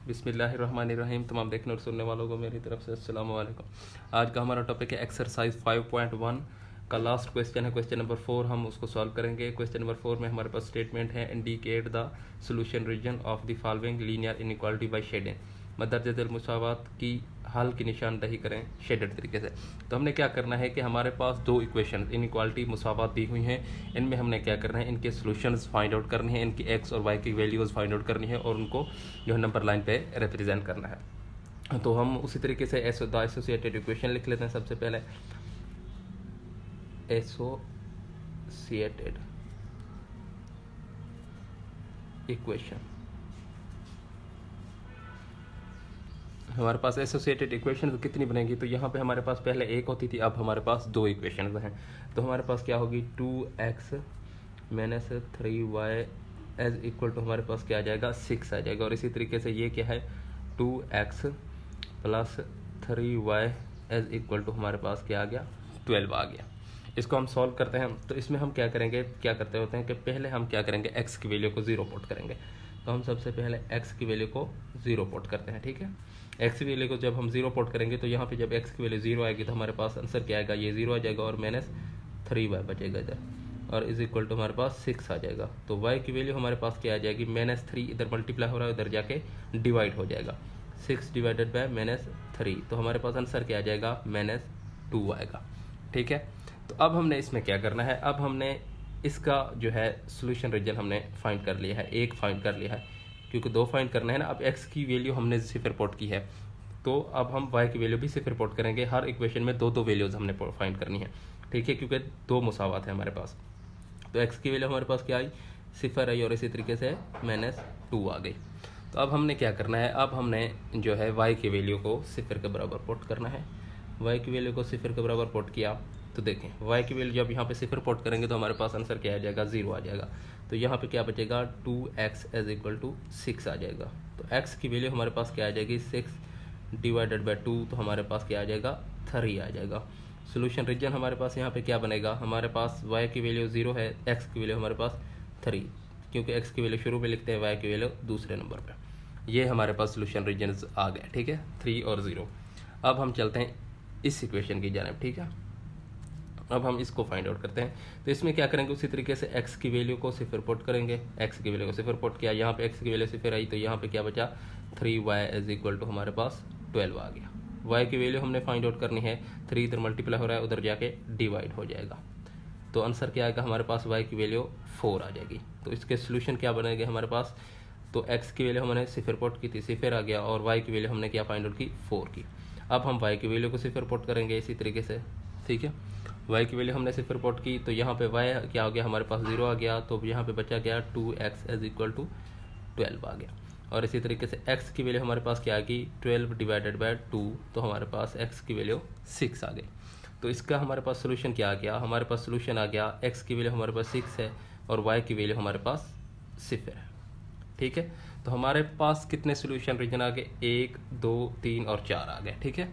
बिस्मिल्लाहिर्रहमानिर्रहीम। तमाम देखने और सुनने वालों को मेरी तरफ से अस्सलाम वालेकुम। आज का हमारा टॉपिक है एक्सरसाइज 5.1 का लास्ट क्वेश्चन है, क्वेश्चन नंबर 4। हम उसको सॉल्व करेंगे। क्वेश्चन नंबर 4 में हमारे पास स्टेटमेंट है, indicate the solution region of the following linear inequality by shading. मदरजल मुसावात की हल की निशानदही करें शेडेड तरीके से। तो हमने क्या करना है कि हमारे पास दो इक्वेशन इनइक्वालिटी मुसावात दी हुई हैं, इनमें हमने क्या करना है, इनके सॉल्यूशंस फाइंड आउट करनी है, इनकी एक्स और वाई की वैल्यूज़ फाइंड आउट करनी है और उनको जो है नंबर लाइन पे रिप्रेजेंट करना है। तो हम उसी तरीके से एसोसिएटेड इक्वेशन लिख लेते हैं। सबसे पहले एसोसिएटेड इक्वेशन, हमारे पास एसोसिएटेड इक्वेशन तो कितनी बनेगी, तो यहाँ पे हमारे पास पहले एक होती थी, अब हमारे पास दो इक्वेशन हैं। तो हमारे पास क्या होगी, 2x minus 3y as equal to हमारे पास क्या आ जाएगा, 6 आ जाएगा। और इसी तरीके से ये क्या है, 2x plus 3y as equal to हमारे पास क्या आ गया, 12 आ गया। इसको हम सॉल्व करते हैं। तो इसमें हम क्या करेंगे, क्या करते होते हैं कि पहले हम क्या करेंगे, x की वैल्यू को 0 पुट करेंगे। तो हम सबसे पहले x की वैल्यू को 0 पुट करते हैं, ठीक है। x की वैल्यू को जब हम 0 पुट करेंगे तो यहाँ पे जब x की वैल्यू 0 आएगी तो हमारे पास आंसर क्या आएगा, ये 0 आ जाएगा और माइनस 3y बचेगा इधर, और इज इक्वल टू हमारे पास 6 आ जाएगा। तो y की वैल्यू हमारे पास क्या आ जाएगी, -3 इधर मल्टीप्लाई हो रहा है, उधर जाके डिवाइड हो जाएगा, 6 डिवाइडेड बाय -3। तो हमारे पास आंसर क्या आ जाएगा, -2 आएगा, ठीक है। तो अब हमने इसमें क्या करना है, अब हमने इसका जो है सोल्यूशन रीजन हमने फाइंड कर लिया है, एक फाइंड कर लिया है, क्योंकि दो फाइंड करना है ना। अब x की वैल्यू हमने सिर्फ रिपोर्ट की है, तो अब हम y की वैल्यू भी सिर्फ रिपोर्ट करेंगे। हर इक्वेशन में दो दो वैल्यूज़ हमने फाइंड करनी है, ठीक है, क्योंकि दो मुसावात है हमारे पास। तो x की वैल्यू हमारे पास क्या आई, 0 आई, और इसी तरीके से -2 आ गई। तो अब हमने क्या करना है, अब हमने जो है y की वैल्यू को 0 के बराबर पुट करना है। y की वैल्यू को 0 के बराबर पुट किया तो देखें y की वैल्यू जब यहाँ पे 0 पुट करेंगे तो हमारे पास आंसर क्या आ जाएगा, 0 आ जाएगा। तो यहाँ पे क्या बचेगा, 2x एज इक्वल टू 6 आ जाएगा। तो x की वैल्यू हमारे पास क्या आ जाएगी, 6 डिवाइडेड बाई 2, तो हमारे पास क्या आ जाएगा, 3 आ जाएगा। सोल्यूशन रीजन हमारे पास यहाँ पे क्या बनेगा, हमारे पास y की वैल्यू 0 है, x की वैल्यू हमारे पास 3, क्योंकि x की वैल्यू शुरू में लिखते हैं, y की वैल्यू दूसरे नंबर पे। ये हमारे पास सोल्यूशन रीजन आ गया, ठीक है, 3 और 0। अब हम चलते हैं इस इक्वेशन की जानिब, ठीक है। अब हम इसको फाइंड आउट करते हैं। तो इसमें क्या करेंगे, उसी तरीके से x की वैल्यू को 0 पुट करेंगे, x की वैल्यू को 0 पुट किया, यहाँ पे x की वैल्यू 0 आई, तो यहाँ पे क्या बचा, 3y इज इक्वल टू हमारे पास 12 आ गया। y की वैल्यू हमने फाइंड आउट करनी है, 3 इधर मल्टीप्लाई हो रहा है, उधर जाके डिवाइड हो जाएगा। तो आंसर क्या आएगा हमारे पास, y की वैल्यू 4 आ जाएगी। तो इसके सोल्यूशन क्या बनेंगे हमारे पास, तो x की वैल्यू हमने 0 पुट की थी, 0 आ गया, और y की वैल्यू हमने क्या फाइंड आउट की, 4 की। अब हम y की वैल्यू को 0 पुट करेंगे इसी तरीके से, ठीक है। y की वैल्यू हमने 0 पुट की, तो यहाँ पे y क्या हो गया, हमारे पास 0 आ गया, तो यहाँ पे बचा गया 2x एज इक्वल टू 12 आ गया। और इसी तरीके से x की वैल्यू हमारे पास क्या आ गई, 12 डिवाइडेड बाय 2, तो हमारे पास x की वैल्यू 6 आ गई। तो इसका हमारे पास सोल्यूशन क्या आ गया, हमारे पास सोल्यूशन आ गया, x की वैल्यू हमारे पास 6 है और y की वैल्यू हमारे पास 0 है, ठीक है। तो हमारे पास कितने सोल्यूशन रीजन आ गए, 1 2 3 और 4 आ गए, ठीक है।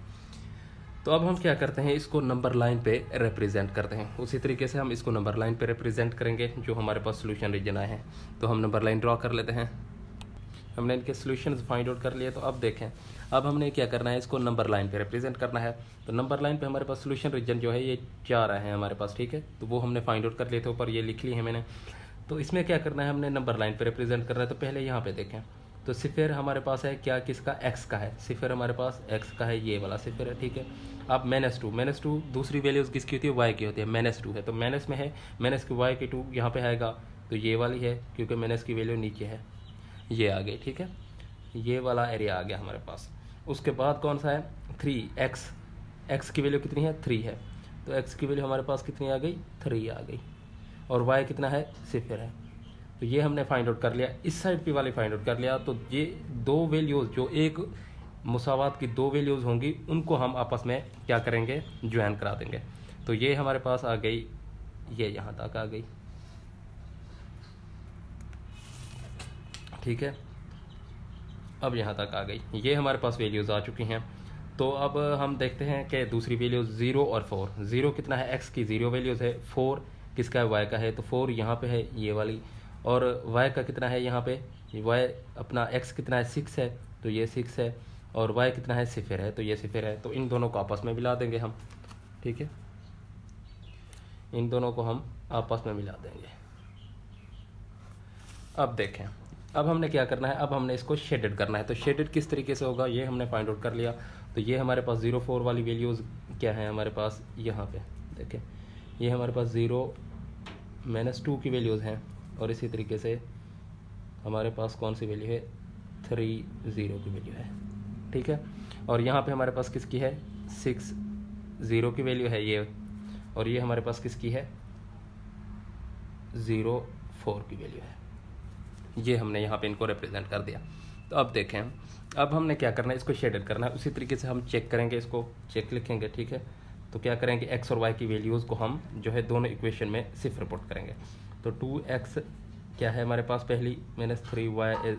तो अब हम क्या करते हैं, इसको नंबर लाइन पे रिप्रेजेंट करते हैं। उसी तरीके से हम इसको नंबर लाइन पे रिप्रेजेंट करेंगे जो हमारे पास सोल्यूशन रीजन आए हैं। तो हम नंबर लाइन ड्रॉ कर लेते हैं। हमने इनके सोल्यूशंस फाइंड आउट कर लिए। तो अब देखें, अब हमने क्या करना है, इसको नंबर लाइन पे रिप्रेजेंट करना है। तो नंबर लाइन पे हमारे पास सोल्यूशन रीजन जो है ये 4 आए हैं हमारे पास, ठीक है। तो वो हमने फाइंड आउट कर लिए थे, ऊपर ये लिख ली है मैंने। तो इसमें क्या करना है, हमने नंबर लाइन पे रिप्रेजेंट करना है। तो पहले यहाँ पे देखें, तो 0 हमारे पास है क्या, किसका, x का है। 0 हमारे पास x का है, ये वाला 0 है, ठीक है। अब -2 दूसरी वैल्यूज़ किसकी होती है, y की होती है, -2 है, तो माइनस में है, माइनस की y की 2 यहाँ पे आएगा, तो ये वाली है, क्योंकि माइनस की वैल्यू नीचे है, ये आ गई, ठीक है। ये वाला एरिया आ गया हमारे पास। उसके बाद कौन सा है, 3x, x की वैल्यू कितनी है, 3 है, तो x की वैल्यू हमारे पास कितनी आ गई, 3 आ गई, और y कितना है, 0 है। तो ये हमने फाइंड आउट कर लिया, इस साइड पे वाले फाइंड आउट कर लिया। तो ये दो वैल्यूज़, जो एक मुसावात की दो वैल्यूज़ होंगी, उनको हम आपस में क्या करेंगे, ज्वाइन करा देंगे। तो ये हमारे पास आ गई, ये यहाँ तक आ गई, ठीक है। अब यहाँ तक आ गई, ये हमारे पास वैल्यूज़ आ चुकी हैं। तो अब हम देखते हैं कि दूसरी वैल्यूज़ 0 और 4। 0 कितना है, x की 0 वैल्यूज़ है, 4 किसका है, y का है, तो 4 यहाँ पे है, ये वाली। और y का कितना है यहाँ पे, y अपना x कितना है, 6 है, तो ये 6 है, और y कितना है, 0 है, तो ये 0 है। तो इन दोनों को आपस में मिला देंगे हम, ठीक है, इन दोनों को हम आपस में मिला देंगे। अब देखें, अब हमने क्या करना है, अब हमने इसको शेडेड करना है। तो शेडेड किस तरीके से होगा ये हमने फाइंड आउट कर लिया। तो ये हमारे पास 0 4 वाली वैल्यूज़ क्या है हमारे पास, यहाँ पे देखें, ये हमारे पास 0 -2 की वैल्यूज़ हैं, और इसी तरीके से हमारे पास कौन सी वैल्यू है, 3 0 की वैल्यू है, ठीक है। और यहाँ पे हमारे पास किसकी है, 6 0 की वैल्यू है ये, और ये हमारे पास किसकी है, 0 4 की वैल्यू है। ये हमने यहाँ पे इनको रिप्रेजेंट कर दिया। तो अब देखें, अब हमने क्या करना है, इसको शेडेड करना है। उसी तरीके से हम चेक करेंगे, इसको चेक लिखेंगे, ठीक है। तो क्या करेंगे, x और y की वैल्यूज़ को हम जो है दोनों इक्वेशन में सिर्फ रिपोर्ट करेंगे। तो 2x क्या है हमारे पास, पहली -3y is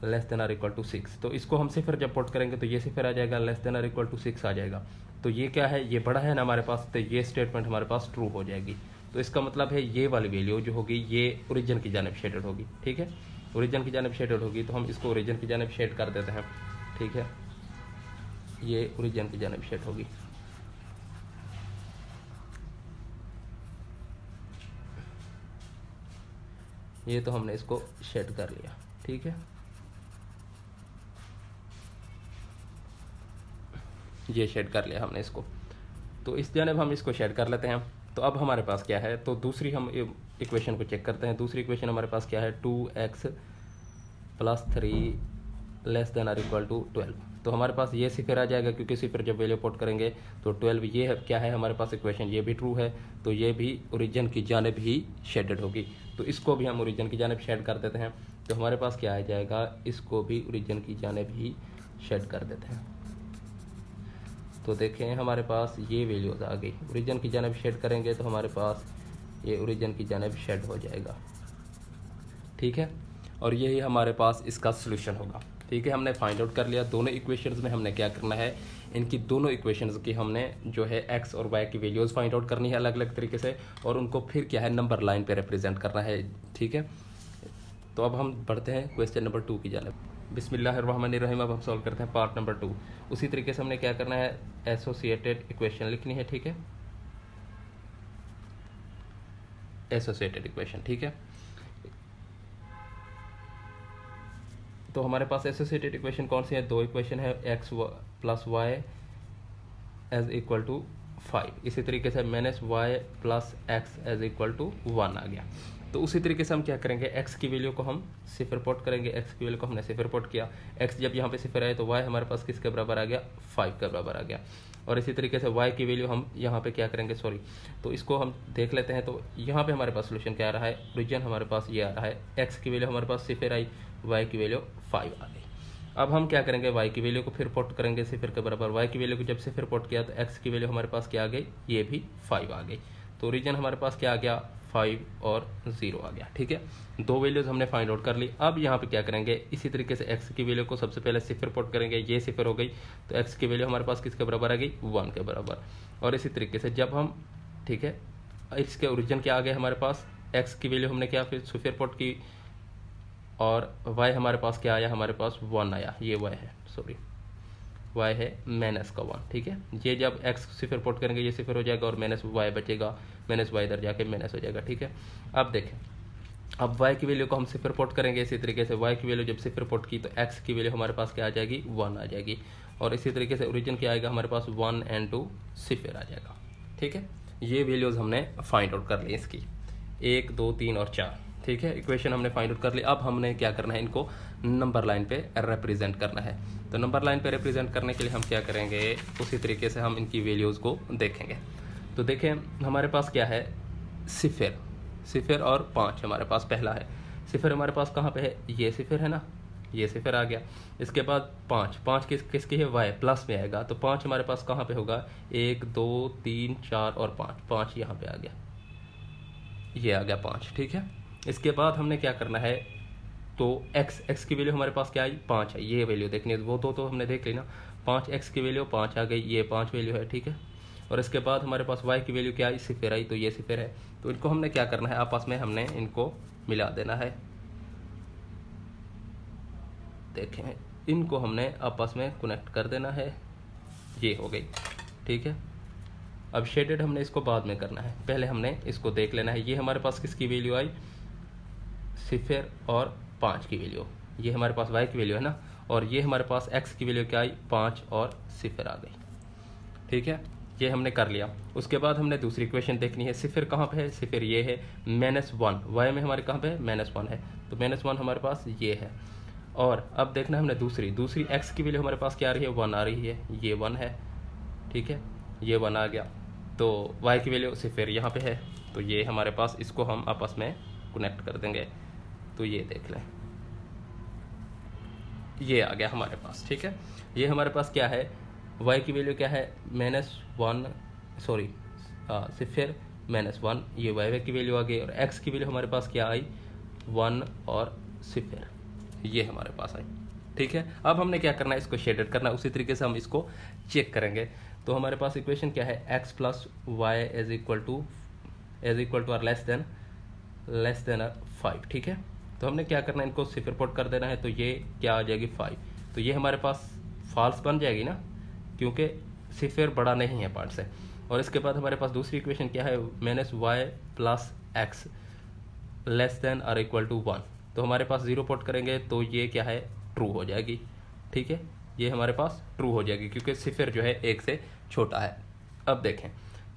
less than or equal to 6। तो इसको हम सिफर जब पुट करेंगे तो ये सिफर आ जाएगा, less than or equal to 6 आ जाएगा। तो ये क्या है, ये बड़ा है ना हमारे पास, तो ये स्टेटमेंट हमारे पास ट्रू हो जाएगी। तो इसका मतलब है ये वाली वैल्यू जो होगी ये ओरिजिन की जानिब शेडेड होगी, ठीक है, ओरिजिन की जानिब शेडेड होगी। तो हम इसको ओरिजिन की जानिब शेड कर देते हैं, ठीक है, ये ओरिजिन की जानिब शेड होगी। ये तो हमने इसको शेड कर लिया, ठीक है, ये शेड कर लिया हमने इसको। तो इस जानिब हम इसको शेड कर लेते हैं। तो अब हमारे पास क्या है, तो दूसरी हम इक्वेशन को चेक करते हैं। दूसरी इक्वेशन हमारे पास क्या है, 2x + 3 less than or equal to 12। तो हमारे पास ये सिफर आ जाएगा, क्योंकि सिफर जब वैल्यू पुट करेंगे तो 12, ये है क्या है हमारे पास इक्वेशन, ये भी ट्रू है। तो ये भी ओरिजिन की जानिब ही शेडेड होगी। तो इसको भी हम ओरिजिन की जानिब शेड कर देते हैं। तो हमारे पास क्या आ जाएगा, इसको भी ओरिजिन की जानिब ही शेड कर देते हैं। तो देखें हमारे पास ये वैल्यूज़ आ गई, ओरिजिन की जानिब शेड करेंगे तो हमारे पास ये ओरिजिन की जानिब शेड हो जाएगा, ठीक है। और यही हमारे पास इसका सोल्यूशन होगा, ठीक है। हमने फाइंड आउट कर लिया दोनों इक्वेशंस में हमने क्या करना है, इनकी दोनों इक्वेशंस की हमने जो है x और y की वैल्यूज़ फाइंड आउट करनी है अलग अलग तरीके से, और उनको फिर क्या है नंबर लाइन पे रिप्रेजेंट करना है, ठीक है। तो अब हम बढ़ते हैं क्वेश्चन नंबर 2 की जानिब। बिस्मिल्लाहिर्रहमानिर्रहीम। अब हम सॉल्व करते हैं पार्ट नंबर 2। उसी तरीके से हमने क्या करना है, एसोसिएटेड इक्वेशन लिखनी है, ठीक है, एसोसिएटेड इक्वेशन, ठीक है। तो हमारे पास एसोसिएटेड इक्वेशन कौन सी है, दो इक्वेशन है, x + y is equal to 5। इसी तरीके से -y + x is equal to 1 आ गया। तो उसी तरीके से हम क्या करेंगे, x की वैल्यू को हम सिफर पुट करेंगे, x की वैल्यू को हमने सिफर पुट किया, x जब यहाँ पे सिफर आए तो y हमारे पास किसके बराबर आ गया, 5 के बराबर आ गया। और इसी तरीके से y की वैल्यू हम यहाँ पे क्या करेंगे, सॉरी, तो इसको हम देख लेते हैं। तो यहाँ पे हमारे पास सोल्यूशन क्या आ रहा है, ओरिजिन हमारे पास ये आ रहा है, x की वैल्यू हमारे पास सिफर आई, y की वैल्यू 5 आ गई। अब हम क्या करेंगे, y की वैल्यू को फिर पुट करेंगे सिफर के बराबर, y की वैल्यू को जब सिफर पुट किया तो x की वैल्यू हमारे पास क्या आ गई, ये भी 5 आ गई। तो ओरिजिन हमारे पास क्या आ गया, 5 और 0 आ गया, ठीक है। दो वैल्यूज़ हमने फाइंड आउट कर ली। अब यहाँ पे क्या करेंगे, इसी तरीके से x की वैल्यू को सबसे पहले सिफर पुट करेंगे, ये सिफर हो गई, तो x की वैल्यू हमारे पास किसके बराबर आ गई, 1 के बराबर। और इसी तरीके से जब हम, ठीक है, इसके ओरिजिन क्या आ गए हमारे पास, x की वैल्यू हमने क्या फिर सिफर पुट की, और y हमारे पास क्या आया, हमारे पास 1 आया, ये y है, सॉरी y है -1, ठीक है। ये जब x सिफर पुट करेंगे ये सिफर हो जाएगा, और -y बचेगा, -y इधर जाके माइनस हो जाएगा, ठीक है। अब देखें, अब y की वैल्यू को हम सिफर पुट करेंगे, इसी तरीके से y की वैल्यू जब सिफर पुट की तो x की वैल्यू हमारे पास क्या आ जाएगी, 1 आ जाएगी। और इसी तरीके से ओरिजिन क्या आएगा हमारे पास, 1 और 2 सिफर आ जाएगा, ठीक है। ये वैल्यूज़ हमने फाइंड आउट कर ली इसकी, 1 2 3 और 4, ठीक है। इक्वेशन हमने फाइंड आउट कर ली। अब हमने क्या करना है, इनको नंबर लाइन पे रिप्रेजेंट करना है। तो नंबर लाइन पे रिप्रेजेंट करने के लिए हम क्या करेंगे, उसी तरीके से हम इनकी वैल्यूज़ को देखेंगे। तो देखें हमारे पास क्या है, सिफर और 5 हमारे पास पहला है। सिफर हमारे पास कहाँ पे है, ये सिफर है ना, ये सिफर आ गया। इसके बाद 5 किसकी है, y प्लस में आएगा। तो 5 हमारे पास कहाँ पे होगा, 1 2 3 4 और 5 यहाँ पे आ गया, ये आ गया 5, ठीक है। इसके बाद हमने क्या करना है, तो x की वैल्यू हमारे पास क्या आई, 5 है, ये वैल्यू देखनी है, वो तो हमने देख ली ना, 5x की वैल्यू 5 आ गई, ये 5 वैल्यू है, ठीक है। और इसके बाद हमारे पास y की वैल्यू क्या आई, सिफर आई, तो ये सिफर है। तो इनको हमने क्या करना है, आपस में हमने इनको मिला देना है, देखें, इनको हमने आपस में कनेक्ट कर देना है, ये हो गई, ठीक है। अब शेडेड हमने इसको बाद में करना है, पहले हमने इसको देख लेना है। ये हमारे पास किसकी वैल्यू आई, 0 और 5 की वैल्यू, ये हमारे पास y की वैल्यू है ना, और ये हमारे पास x की वैल्यू क्या आई, 5 और 0 आ गई, ठीक है। ये हमने कर लिया। उसके बाद हमने दूसरी इक्वेशन देखनी है। 0 कहाँ पे है, 0 ये है, -1 y में हमारे कहाँ पे है, -1 है, तो -1 हमारे पास ये है। और अब देखना है हमने दूसरी x की वैल्यू हमारे पास क्या आ रही है, 1 आ रही है, ये 1 है, ठीक है, ये 1 आ गया। तो y की वैल्यू 0 यहाँ पे है, तो ये हमारे पास, इसको हम आपस में कनेक्ट कर देंगे, तो ये देख लें, ये आ गया हमारे पास, ठीक है। ये हमारे पास क्या है, y की वैल्यू क्या है, -1 0 -1, ये y की वैल्यू आ गई, और x की वैल्यू हमारे पास क्या आई, 1 और 0, ये हमारे पास आई, ठीक है। अब हमने क्या करना है, इसको शेडेड करना है, उसी तरीके से हम इसको चेक करेंगे। तो हमारे पास इक्वेशन क्या है, x + y is equal to और लेस देन 5, ठीक है। तो हमने क्या करना है, इनको 0 पुट कर देना है, तो ये क्या आ जाएगी 5, तो ये हमारे पास फॉल्स बन जाएगी ना, क्योंकि 0 बड़ा नहीं है 5 से। और इसके बाद हमारे पास दूसरी इक्वेशन क्या है, -y + x लेस देन और इक्वल टू 1, तो हमारे पास 0 पुट करेंगे तो ये क्या है, ट्रू हो जाएगी, ठीक है, ये हमारे पास ट्रू हो जाएगी, क्योंकि 0 जो है 1 से छोटा है। अब देखें,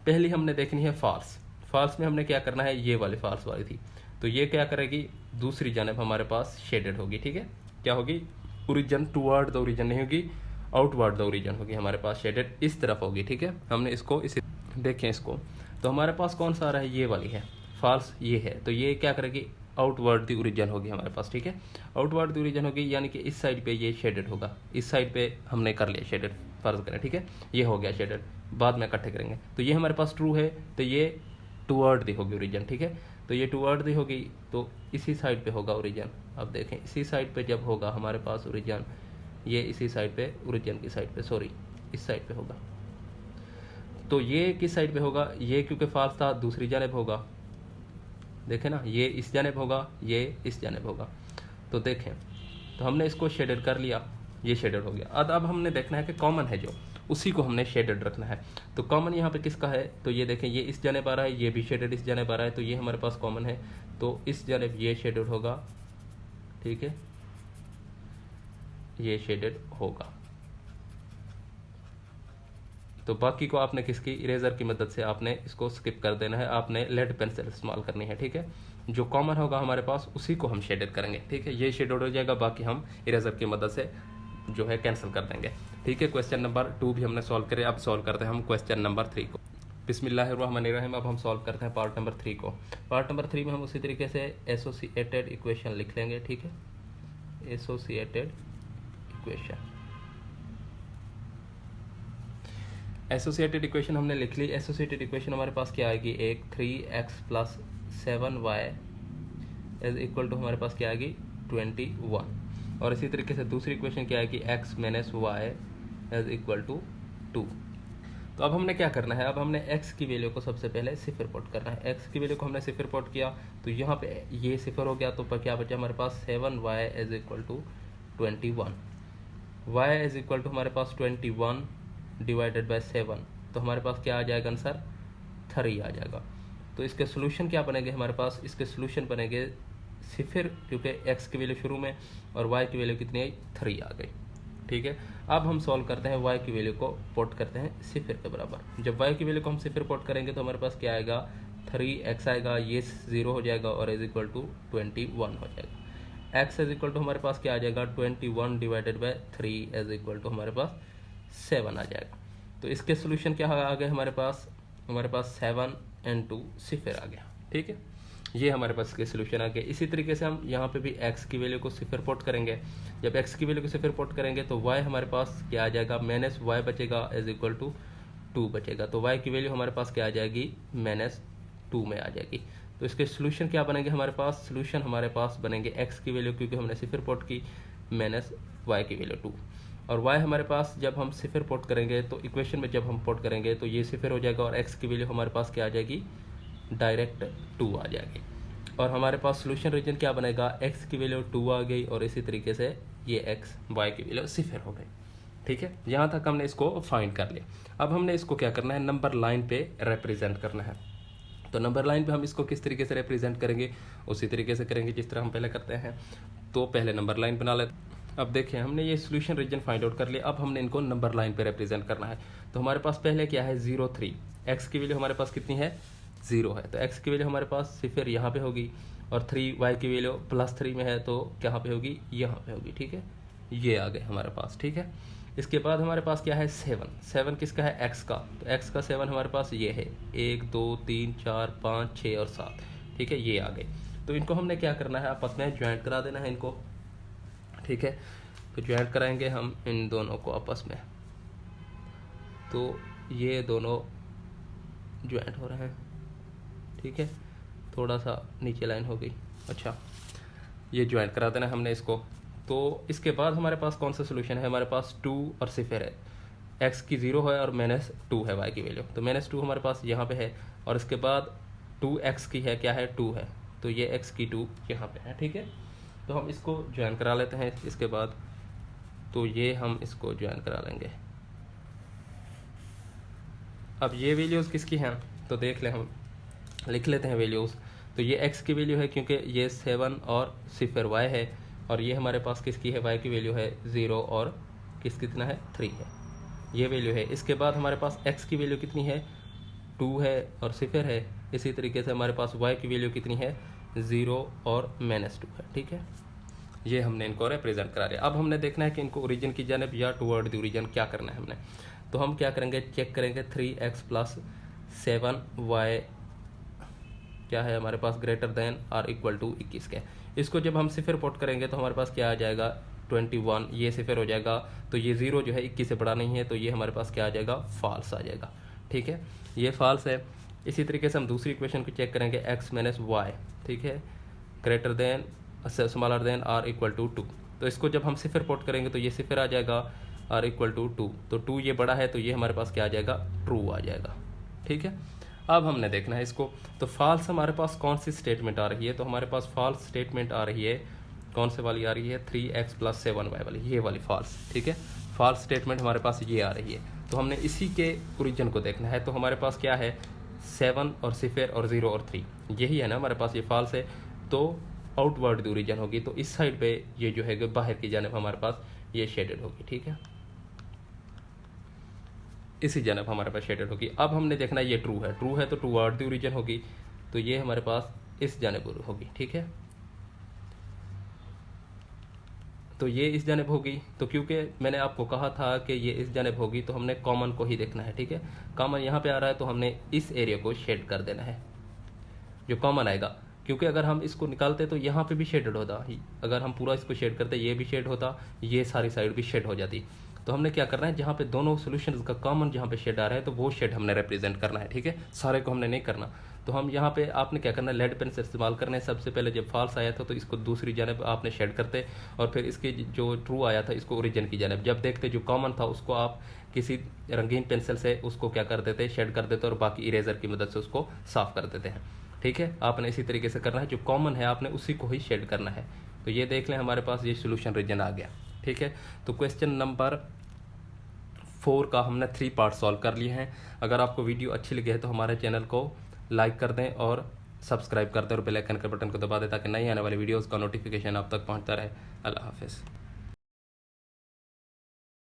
पहली हमने देखनी है फॉल्स में हमने क्या करना है, ये वाली फॉल्स वाली थी, तो ये क्या करेगी, दूसरी जानब हमारे पास शेडेड होगी, ठीक है, क्या होगी, ओरिजिन टुवर्ड द ओरिजिन नहीं होगी, आउटवर्ड द ओरिजिन होगी, हमारे पास शेडेड इस तरफ होगी, ठीक है। हमने इसको इसी देखें इसको, तो हमारे पास कौन सा आ रहा है, ये वाली है फॉल्स, ये है, तो ये क्या करेगी, आउटवर्ड द ओरिजिन होगी हमारे पास, ठीक है, आउटवर्ड द ओरिजिन होगी, यानी कि इस साइड पे ये शेडेड होगा, इस साइड पे हमने कर लिया शेडेड, फर्ज करें, ठीक है, ये हो गया शेडेड, बाद में इकट्ठे करेंगे। तो ये हमारे पास ट्रू है, तो ये टुवर्ड दी होगी ओरिजिन, ठीक है, तो ये टुवर्ड दी होगी, तो इसी साइड पे होगा ओरिजिन। अब देखें, इसी साइड पे जब होगा हमारे पास ओरिजिन, ये इसी साइड पे, ओरिजिन की साइड पे, सॉरी इस साइड पे होगा, तो ये किस साइड पे होगा, ये क्योंकि फॉल्स था दूसरी जानब होगा, देखें ना, ये इस जानब होगा, ये इस जानब होगा, तो देखें, तो हमने इसको शेडेड कर लिया, ये शेडेड हो गया। अब हमने देखना है कि कॉमन है जो, उसी को हमने शेडेड रखना है। तो कॉमन यहाँ पे किसका है, तो ये देखें, ये इस जानब आ रहा है, ये भी शेडेड इस जानब आ रहा है, तो ये हमारे पास कॉमन है, तो इस जानब ये शेडेड होगा, ठीक है, ये शेडेड होगा। तो बाकी को आपने किसकी, इरेजर की मदद से आपने इसको स्किप कर देना है, आपने लेड पेंसिल इस्तेमाल करनी है, ठीक है। जो कॉमन होगा हमारे पास उसी को हम शेडेड करेंगे, ठीक है, ये शेडेड हो जाएगा, बाकी हम इरेजर की मदद से जो है कैंसिल कर देंगे, ठीक है। क्वेश्चन नंबर 2 भी हमने सॉल्व करे, अब सॉल्व करते हैं हम क्वेश्चन नंबर 3 को। बिस्मिल्लाहिर्रहमानिर्रहीम। अब हम सॉल्व करते हैं पार्ट नंबर 3 को। पार्ट नंबर 3 में हम उसी तरीके से एसोसिएटेड इक्वेशन लिख लेंगे, ठीक है, एसोसिएटेड इक्वेशन हमने लिख ली। एसोसिएटेड इक्वेशन हमारे पास क्या आएगी, एक 3x + 7y is equal to हमारे पास क्या आएगी 21, और इसी तरीके से दूसरी इक्वेशन क्या आएगी, x - y is equal to 2। तो अब हमने क्या करना है, अब हमने x की वैल्यू को सबसे पहले 0 पुट करना है। x की वैल्यू को हमने 0 पुट किया, तो यहाँ पे ये 0 हो गया, तो पर क्या बचा हमारे पास 7y is equal to 21, y is equal to हमारे पास 21 डिवाइडेड बाय 7, तो हमारे पास क्या आ जाएगा आंसर 3 आ जाएगा। तो इसके सोल्यूशन क्या बनेंगे हमारे पास, इसके सोल्यूशन बनेंगे 0, क्योंकि x की वैल्यू शुरू में और y की वैल्यू कितनी आई 3 आ गई, ठीक है। अब हम सॉल्व करते हैं, y की वैल्यू को पुट करते हैं 0 के बराबर। जब y की वैल्यू को हम 0 पुट करेंगे तो हमारे पास क्या आएगा 3x आएगा, ये 0 हो जाएगा और इज इक्वल टू 21 हो जाएगा। x इज इक्वल टू हमारे पास क्या आ जाएगा 21 divided by 3 is equal to हमारे पास 7 आ जाएगा। तो इसके सोल्यूशन क्या आ गए हमारे पास 7 and 2 0 आ गया, ठीक है, ये हमारे पास इसके सोल्यूशन आ गए। इसी तरीके से हम यहाँ पे भी x की वैल्यू को 0 पुट करेंगे। जब x की वैल्यू को 0 पुट करेंगे तो y हमारे पास क्या आ जाएगा, -y बचेगा इज इक्वल टू 2 बचेगा, तो y की वैल्यू हमारे पास क्या आ जाएगी -2 में आ जाएगी। तो इसके सोल्यूशन क्या बनेंगे हमारे पास, सोल्यूशन हमारे पास बनेंगे x की वैल्यू क्योंकि हमने 0 पुट की, -y की वैल्यू 2, और y हमारे पास जब हम 0 पुट करेंगे तो इक्वेशन में जब हम पुट करेंगे तो ये 0 हो जाएगा और x की वैल्यू हमारे पास क्या आ जाएगी डायरेक्ट 2 आ जाएगी। और हमारे पास सोल्यूशन रीजन क्या बनेगा, x की वैल्यू 2 आ गई और इसी तरीके से ये एक्स वाई की वैल्यू सिफर हो गई। ठीक है, यहाँ तक हमने इसको फाइंड कर लिया। अब हमने इसको क्या करना है, नंबर लाइन पे रिप्रेजेंट करना है। तो नंबर लाइन पे हम इसको किस तरीके से रिप्रेजेंट करेंगे, उसी तरीके से करेंगे जिस तरह हम पहले करते हैं। तो पहले नंबर लाइन बना लेते। अब देखिए हमने ये सोल्यूशन रीजन फाइंड आउट कर लिया। अब हमने इनको नंबर लाइन पे रिप्रेजेंट करना है। तो हमारे पास पहले क्या है 0 3, एक्स की वैल्यू हमारे पास कितनी है 0 है, तो एक्स की वैल्यू हमारे पास सिफर यहाँ पे होगी, और 3 वाई की वैल्यू +3 में है तो कहाँ पे होगी, यहाँ पे होगी। ठीक है, ये आ गए हमारे पास। ठीक है, इसके बाद हमारे पास क्या है 7 किसका है, एक्स का। तो एक्स का 7 हमारे पास ये है 1 2 3 4 5 6 और 7। ठीक है, ये आ गए। तो इनको हमने क्या करना है, आपस में ज्वाइंट करा देना है इनको। ठीक है, तो ज्वाइंट कराएंगे हम इन दोनों को आपस में, तो ये दोनों ज्वाइंट हो रहे हैं। ठीक है, थोड़ा सा नीचे लाइन हो गई। अच्छा, ये ज्वाइंट करा देना हमने इसको। तो इसके बाद हमारे पास कौन सा सोल्यूशन है, हमारे पास 2 और सिफर है, एक्स की 0 है और -2 है वाई की वैल्यू। तो -2 हमारे पास यहाँ पे है, और इसके बाद 2x की है, क्या है 2 है, तो ये x की 2 यहाँ पे है। ठीक है, तो हम इसको ज्वाइन करा लेते हैं इसके बाद। तो ये हम इसको ज्वाइन करा लेंगे। अब ये वैल्यूज़ किसकी हैं, तो देख लें, हम लिख लेते हैं वैल्यूज़। तो ये x की वैल्यू है क्योंकि ये 7 और सिफर y है, और ये हमारे पास किसकी है, y की वैल्यू है 0 और कितना है 3 है, ये वैल्यू है। इसके बाद हमारे पास x की वैल्यू कितनी है 2 है और सिफर है। इसी तरीके से हमारे पास y की वैल्यू कितनी है 0 और -2 है। ठीक है, ये हमने इनको रिप्रेजेंट करा लिया। अब हमने देखना है कि इनको ओरिजिन की जानिब या टुवर्ड द ओरिजिन क्या करना है हमने। तो हम क्या करेंगे, चेक करेंगे 3x + 7y क्या है हमारे पास ग्रेटर देन और इक्वल टू 21 के। इसको जब हम सिफर पुट करेंगे तो हमारे पास क्या आ जाएगा 21, ये सिफर हो जाएगा। तो ये 0 जो है 21 से बड़ा नहीं है, तो ये हमारे पास क्या आ जाएगा, फॉल्स आ जाएगा। ठीक है, ये फॉल्स है। इसी तरीके से हम दूसरी इक्वेशन को चेक करेंगे, x - y, ठीक है, ग्रेटर देन स्मॉलर देन और इक्वल टू 2। तो इसको जब हम सिफर पुट करेंगे तो ये सिफर आ जाएगा और इक्वल टू 2। तो 2 ये बड़ा है, तो ये हमारे पास क्या आ जाएगा, ट्रू आ जाएगा। ठीक है, अब हमने देखना है इसको। तो फॉल्स हमारे पास कौन सी स्टेटमेंट आ रही है, तो हमारे पास फॉल्स स्टेटमेंट आ रही है, कौन से वाली आ रही है, 3x + 7y वाली, ये वाली फॉल्स। ठीक है, फॉल्स स्टेटमेंट हमारे पास ये आ रही है। तो हमने इसी के ओरिजिन को देखना है। तो हमारे पास क्या है 7 और सिफर और 0 और 3, यही है ना हमारे पास, ये फॉल्स है। तो आउटवर्ड ओरिजिन होगी, तो इस साइड पे ये जो है बाहर की जानिब हमारे पास ये शेडेड होगी। ठीक है, इसी जानिब हमारे पास शेडेड होगी। अब हमने देखना है ये ट्रू है तो टुवर्ड द ओरिजिन होगी, तो ये हमारे पास इस जानिब होगी। ठीक है, तो ये इस जानिब होगी। तो क्योंकि मैंने आपको कहा था कि ये इस जानिब होगी, तो हमने कॉमन को ही देखना है। ठीक है, कॉमन यहाँ पे आ रहा है, तो हमने इस एरिया को शेड कर देना है जो कॉमन आएगा, क्योंकि अगर हम इसको निकालते तो यहाँ पे भी शेडेड होता, अगर हम पूरा इसको शेड करते ये भी शेड होता, ये सारी साइड भी शेड हो जाती। तो हमने क्या करना है, जहाँ पे दोनों सॉल्यूशंस का कॉमन जहाँ पे शेड आ रहा है, तो वो शेड हमने रिप्रेजेंट करना है। ठीक है, सारे को हमने नहीं करना। तो हम यहाँ पे आपने क्या करना है, लेड पेन से इस्तेमाल करना है। सबसे पहले जब फॉल्स आया था तो इसको दूसरी जानिब आपने शेड करते, और फिर इसके जो ट्रू आया था इसको ओरिजिन की जानिब। जब देखते जो कॉमन था उसको आप किसी रंगीन पेंसिल से उसको क्या कर देते, शेड कर देते, और बाकी इरेजर की मदद से उसको साफ कर देते हैं। ठीक है, आपने इसी तरीके से करना है, जो कॉमन है आपने उसी को ही शेड करना है। तो ये देख लें हमारे पास ये सोल्यूशन रीजन आ गया। ठीक है, तो क्वेश्चन नंबर 4 का हमने 3 पार्ट सॉल्व कर लिए हैं। अगर आपको वीडियो अच्छी लगी है तो हमारे चैनल को लाइक कर दें और सब्सक्राइब कर दें और बेल आइकन के बटन को दबा दें, ताकि नई आने वाली वीडियोज़ का नोटिफिकेशन आप तक पहुंचता रहे। अल्लाह हाफिज़।